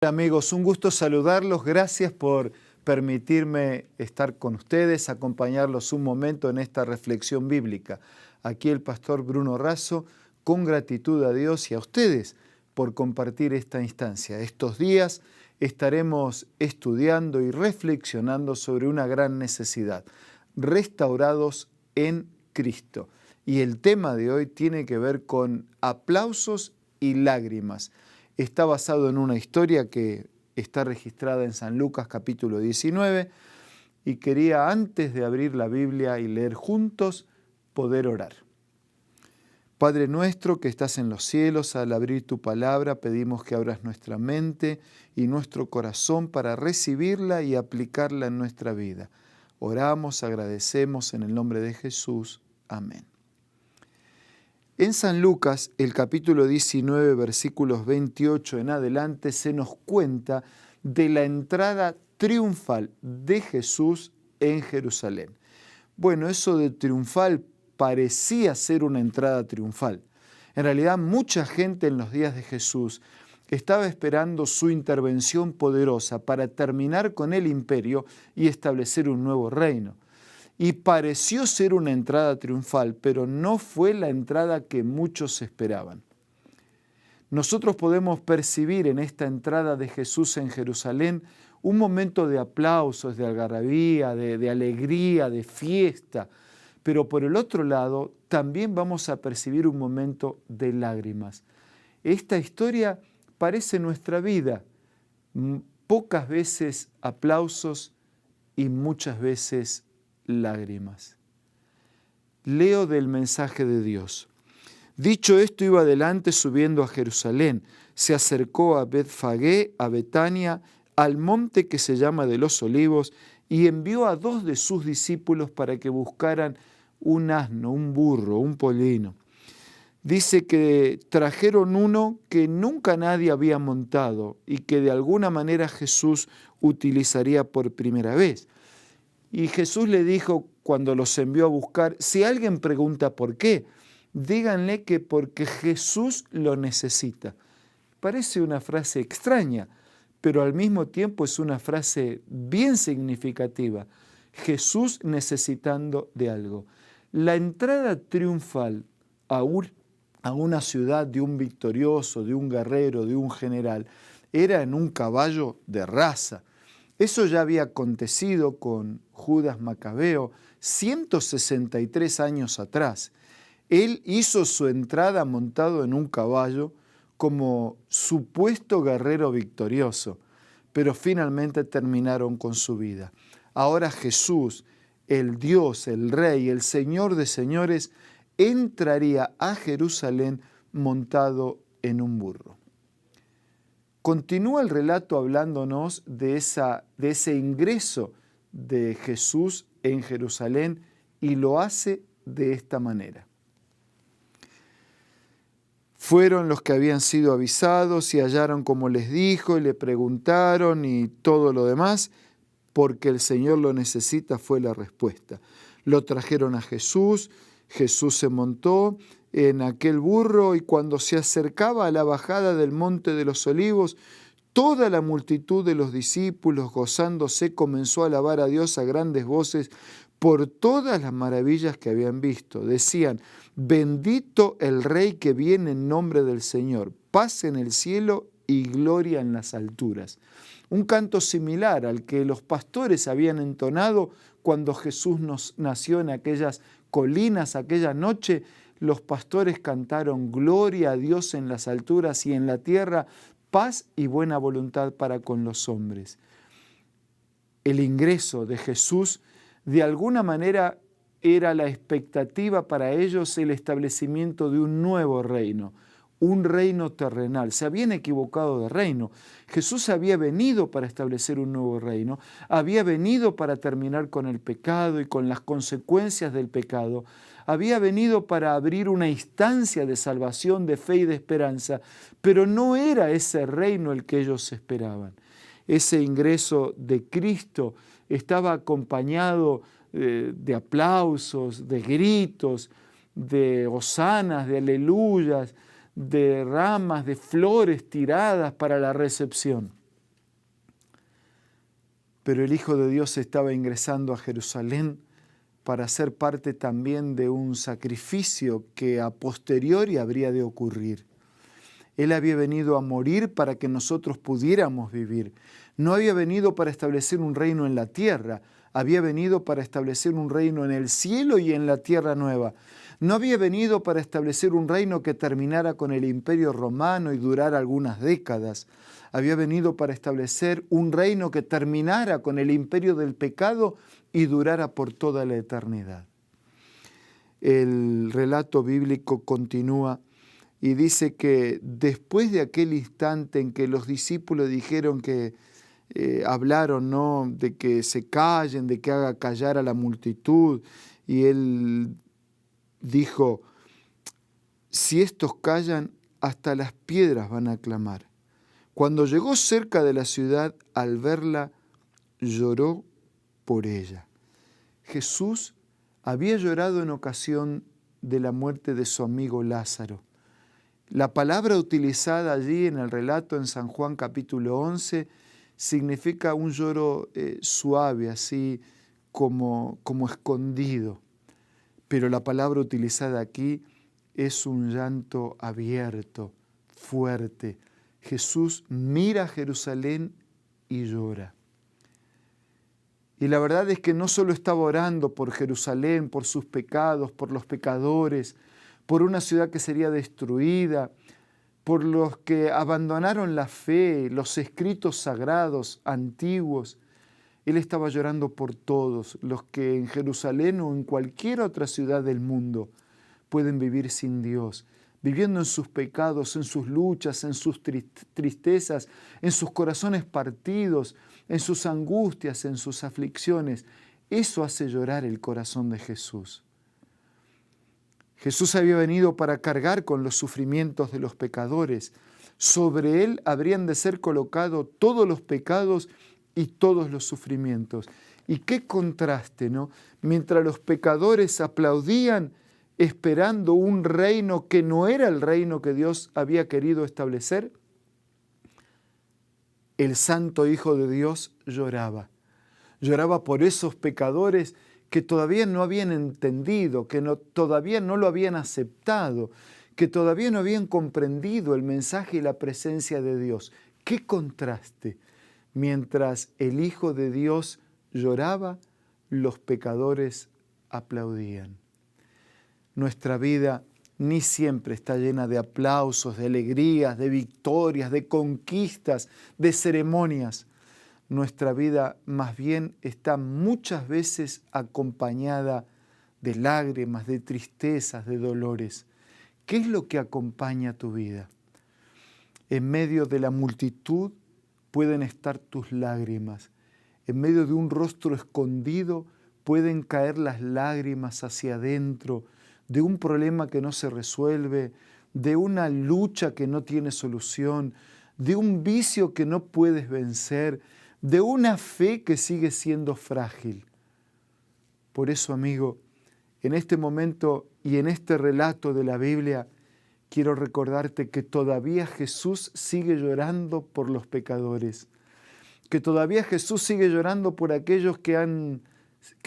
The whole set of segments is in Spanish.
Amigos, un gusto saludarlos. Gracias por permitirme estar con ustedes, acompañarlos un momento en esta reflexión bíblica. Aquí el pastor Bruno Razo, con gratitud a Dios y a ustedes por compartir esta instancia. Estos días estaremos estudiando y reflexionando sobre una gran necesidad: restaurados en Cristo. Y el tema de hoy tiene que ver con aplausos y lágrimas. Está basado en una historia que está registrada en San Lucas capítulo 19 y quería, antes de abrir la Biblia y leer juntos, poder orar. Padre nuestro que estás en los cielos, al abrir tu palabra pedimos que abras nuestra mente y nuestro corazón para recibirla y aplicarla en nuestra vida. Oramos, agradecemos en el nombre de Jesús. Amén. En San Lucas, el capítulo 19, versículos 28 en adelante, se nos cuenta de la entrada triunfal de Jesús en Jerusalén. Bueno, eso de triunfal parecía ser una entrada triunfal. En realidad, mucha gente en los días de Jesús estaba esperando su intervención poderosa para terminar con el imperio y establecer un nuevo reino. Y pareció ser una entrada triunfal, pero no fue la entrada que muchos esperaban. Nosotros podemos percibir en esta entrada de Jesús en Jerusalén un momento de aplausos, de algarabía, de alegría, de fiesta, pero por el otro lado también vamos a percibir un momento de lágrimas. Esta historia parece nuestra vida, pocas veces aplausos y muchas veces lágrimas. Leo del mensaje de Dios. Dicho esto, iba adelante subiendo a Jerusalén. Se acercó a Betfagé, a Betania, al monte que se llama de los Olivos, y envió a 2 de sus discípulos para que buscaran un asno, un burro, un pollino. Dice que trajeron uno que nunca nadie había montado y que de alguna manera Jesús utilizaría por primera vez. Y Jesús le dijo cuando los envió a buscar: si alguien pregunta por qué, díganle que porque Jesús lo necesita. Parece una frase extraña, pero al mismo tiempo es una frase bien significativa. Jesús necesitando de algo. La entrada triunfal a una ciudad de un victorioso, de un guerrero, de un general, era en un caballo de raza. Eso ya había acontecido con Judas Macabeo 163 años atrás. Él hizo su entrada montado en un caballo como supuesto guerrero victorioso, pero finalmente terminaron con su vida. Ahora Jesús, el Dios, el Rey, el Señor de señores, entraría a Jerusalén montado en un burro. Continúa el relato hablándonos de ese ingreso de Jesús en Jerusalén y lo hace de esta manera. Fueron los que habían sido avisados y hallaron como les dijo y le preguntaron y todo lo demás, porque el Señor lo necesita, fue la respuesta. Lo trajeron a Jesús, Jesús se montó en aquel burro y cuando se acercaba a la bajada del monte de los Olivos, toda la multitud de los discípulos, gozándose, comenzó a alabar a Dios a grandes voces por todas las maravillas que habían visto. Decían: bendito el Rey que viene en nombre del Señor, paz en el cielo y gloria en las alturas. Un canto similar al que los pastores habían entonado cuando Jesús nació en aquellas colinas, aquella noche. Los pastores cantaron: gloria a Dios en las alturas y en la tierra, paz y buena voluntad para con los hombres. El ingreso de Jesús de alguna manera era la expectativa para ellos, el establecimiento de un nuevo reino, un reino terrenal. Se habían equivocado de reino. Jesús había venido para establecer un nuevo reino, había venido para terminar con el pecado y con las consecuencias del pecado, había venido para abrir una instancia de salvación, de fe y de esperanza, pero no era ese reino el que ellos esperaban. Ese ingreso de Cristo estaba acompañado de aplausos, de gritos, de hosanas, de aleluyas, de ramas, de flores tiradas para la recepción. pero el Hijo de Dios estaba ingresando a Jerusalén para ser parte también de un sacrificio que a posteriori habría de ocurrir. Él había venido a morir para que nosotros pudiéramos vivir. No había venido para establecer un reino en la tierra, había venido para establecer un reino en el cielo y en la tierra nueva. No había venido para establecer un reino que terminara con el imperio romano y durara algunas décadas. Había venido para establecer un reino que terminara con el imperio del pecado y durara por toda la eternidad. El relato bíblico continúa y dice que después de aquel instante en que los discípulos dijeron que hablaron, ¿no?, de que se callen, de que haga callar a la multitud, y él dijo: si estos callan, hasta las piedras van a clamar. Cuando llegó cerca de la ciudad, al verla, lloró por ella. Jesús había llorado en ocasión de la muerte de su amigo Lázaro. La palabra utilizada allí en el relato en San Juan capítulo 11 significa un lloro suave, así como escondido. Pero la palabra utilizada aquí es un llanto abierto, fuerte. Jesús mira a Jerusalén y llora. Y la verdad es que no solo estaba orando por Jerusalén, por sus pecados, por los pecadores, por una ciudad que sería destruida, por los que abandonaron la fe, los escritos sagrados antiguos. Él estaba llorando por todos los que en Jerusalén o en cualquier otra ciudad del mundo pueden vivir sin Dios, viviendo en sus pecados, en sus luchas, en sus tristezas, en sus corazones partidos, en sus angustias, en sus aflicciones. Eso hace llorar el corazón de Jesús. Jesús había venido para cargar con los sufrimientos de los pecadores. Sobre Él habrían de ser colocados todos los pecados y todos los sufrimientos. Y qué contraste, ¿no? Mientras los pecadores aplaudían esperando un reino que no era el reino que Dios había querido establecer, el Santo Hijo de Dios lloraba. Lloraba por esos pecadores que todavía no habían entendido, que todavía no lo habían aceptado, que todavía no habían comprendido el mensaje y la presencia de Dios. ¡Qué contraste! Mientras el Hijo de Dios lloraba, los pecadores aplaudían. Nuestra vida ni siempre está llena de aplausos, de alegrías, de victorias, de conquistas, de ceremonias. Nuestra vida más bien está muchas veces acompañada de lágrimas, de tristezas, de dolores. ¿Qué es lo que acompaña tu vida? En medio de la multitud pueden estar tus lágrimas. En medio de un rostro escondido pueden caer las lágrimas hacia adentro, de un problema que no se resuelve, de una lucha que no tiene solución, de un vicio que no puedes vencer, de una fe que sigue siendo frágil. Por eso, amigo, en este momento y en este relato de la Biblia, quiero recordarte que todavía Jesús sigue llorando por los pecadores, que todavía Jesús sigue llorando por aquellos que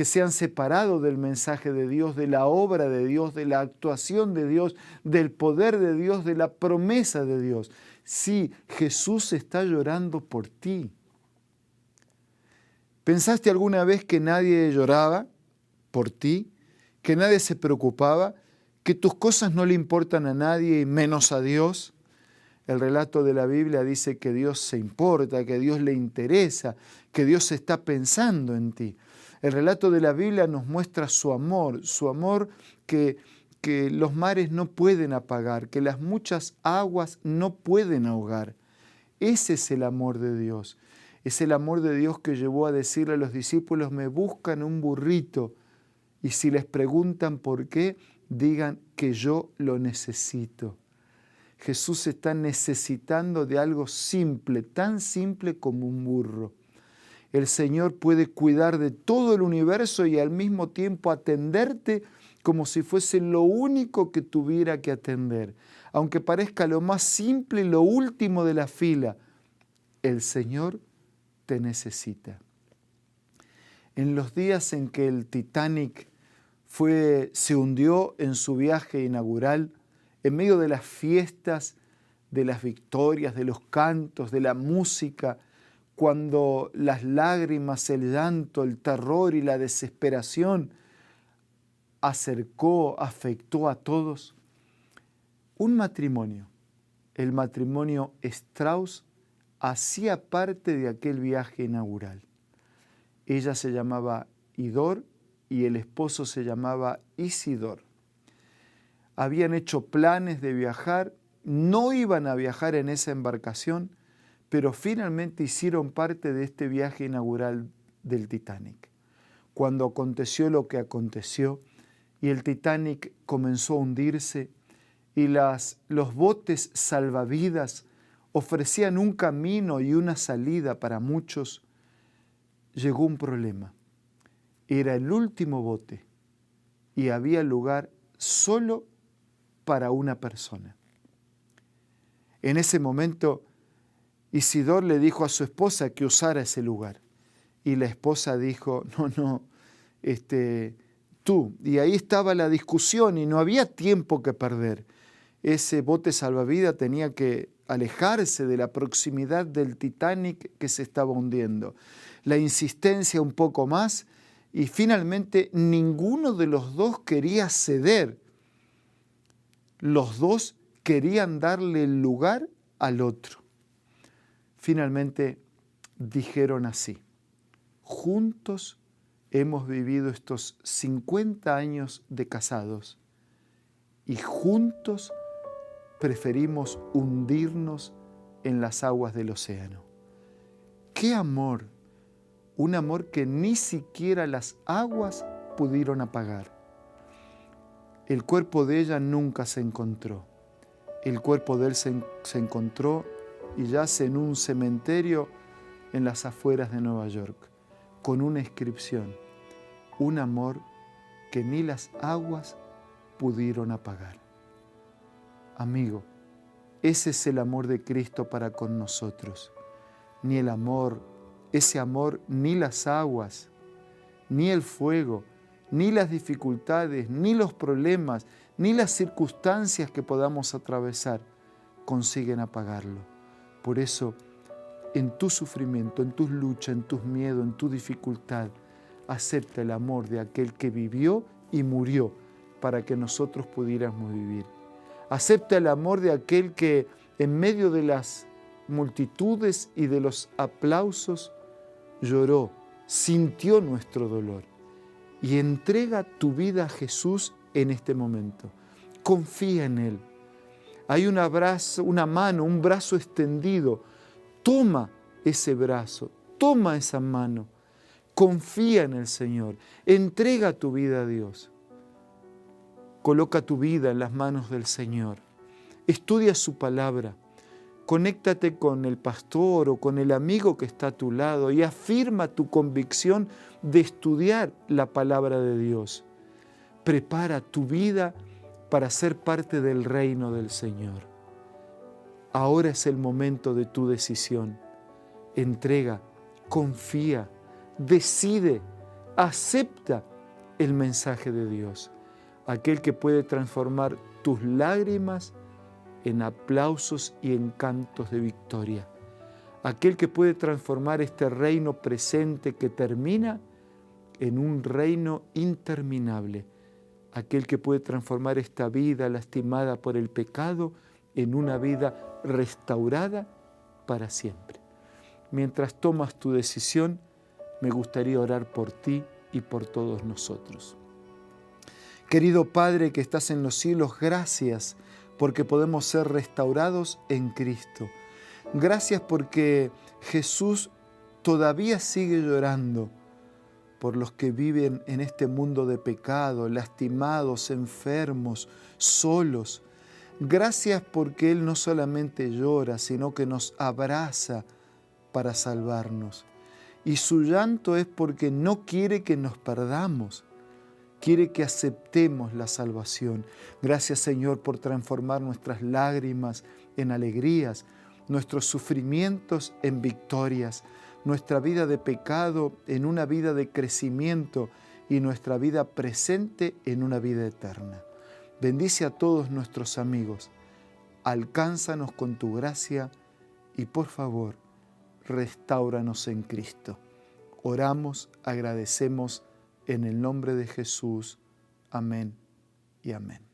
se han separado del mensaje de Dios, de la obra de Dios, de la actuación de Dios, del poder de Dios, de la promesa de Dios. Sí, Jesús está llorando por ti. ¿Pensaste alguna vez que nadie lloraba por ti? ¿Que nadie se preocupaba? ¿Que tus cosas no le importan a nadie y menos a Dios? El relato de la Biblia dice que Dios se importa, que Dios le interesa, que Dios está pensando en ti. El relato de la Biblia nos muestra su amor que los mares no pueden apagar, que las muchas aguas no pueden ahogar. Ese es el amor de Dios. Es el amor de Dios que llevó a decirle a los discípulos: me buscan un burrito, y si les preguntan por qué, digan que yo lo necesito. Jesús está necesitando de algo simple, tan simple como un burro. El Señor puede cuidar de todo el universo y al mismo tiempo atenderte como si fuese lo único que tuviera que atender. Aunque parezca lo más simple y lo último de la fila, el Señor te necesita. En los días en que el Titanic se hundió en su viaje inaugural, en medio de las fiestas, de las victorias, de los cantos, de la música, cuando las lágrimas, el llanto, el terror y la desesperación afectó a todos, un matrimonio, el matrimonio Strauss, hacía parte de aquel viaje inaugural. Ella se llamaba Idor y el esposo se llamaba Isidor. Habían hecho planes de viajar, no iban a viajar en esa embarcación, pero finalmente hicieron parte de este viaje inaugural del Titanic. Cuando aconteció lo que aconteció y el Titanic comenzó a hundirse y los botes salvavidas ofrecían un camino y una salida para muchos, llegó un problema. Era el último bote y había lugar solo para una persona. En ese momento, Isidor le dijo a su esposa que usara ese lugar. Y la esposa dijo, no, tú. Y ahí estaba la discusión y no había tiempo que perder. Ese bote salvavidas tenía que alejarse de la proximidad del Titanic que se estaba hundiendo. La insistencia un poco más y finalmente ninguno de los dos quería ceder. Los dos querían darle el lugar al otro. Finalmente dijeron así: juntos hemos vivido estos 50 años de casados y juntos preferimos hundirnos en las aguas del océano. ¡Qué amor! Un amor que ni siquiera las aguas pudieron apagar. El cuerpo de ella nunca se encontró. El cuerpo de él se encontró y yace en un cementerio en las afueras de Nueva York, con una inscripción: un amor que ni las aguas pudieron apagar. Amigo, ese es el amor de Cristo para con nosotros. Ni el amor, ese amor, ni las aguas, ni el fuego, ni las dificultades, ni los problemas, ni las circunstancias que podamos atravesar consiguen apagarlo. Por eso, en tu sufrimiento, en tus luchas, en tus miedos, en tu dificultad, acepta el amor de aquel que vivió y murió para que nosotros pudiéramos vivir. Acepta el amor de aquel que en medio de las multitudes y de los aplausos lloró, sintió nuestro dolor y entrega tu vida a Jesús en este momento. Confía en Él. Hay un abrazo, una mano, un brazo extendido. Toma ese brazo, toma esa mano. Confía en el Señor. Entrega tu vida a Dios. Coloca tu vida en las manos del Señor. Estudia su palabra. Conéctate con el pastor o con el amigo que está a tu lado y afirma tu convicción de estudiar la palabra de Dios. Prepara tu vida para ser parte del reino del Señor. Ahora es el momento de tu decisión. Entrega, confía, decide, acepta el mensaje de Dios. Aquel que puede transformar tus lágrimas en aplausos y en cantos de victoria. Aquel que puede transformar este reino presente que termina en un reino interminable. Aquel que puede transformar esta vida lastimada por el pecado en una vida restaurada para siempre. Mientras tomas tu decisión, me gustaría orar por ti y por todos nosotros. Querido Padre que estás en los cielos, gracias porque podemos ser restaurados en Cristo. Gracias porque Jesús todavía sigue llorando por los que viven en este mundo de pecado, lastimados, enfermos, solos. Gracias porque Él no solamente llora, sino que nos abraza para salvarnos. Y su llanto es porque no quiere que nos perdamos. Quiere que aceptemos la salvación. Gracias, Señor, por transformar nuestras lágrimas en alegrías, nuestros sufrimientos en victorias, nuestra vida de pecado en una vida de crecimiento y nuestra vida presente en una vida eterna. Bendice a todos nuestros amigos, alcánzanos con tu gracia y por favor, restáuranos en Cristo. Oramos, agradecemos en el nombre de Jesús. Amén y amén.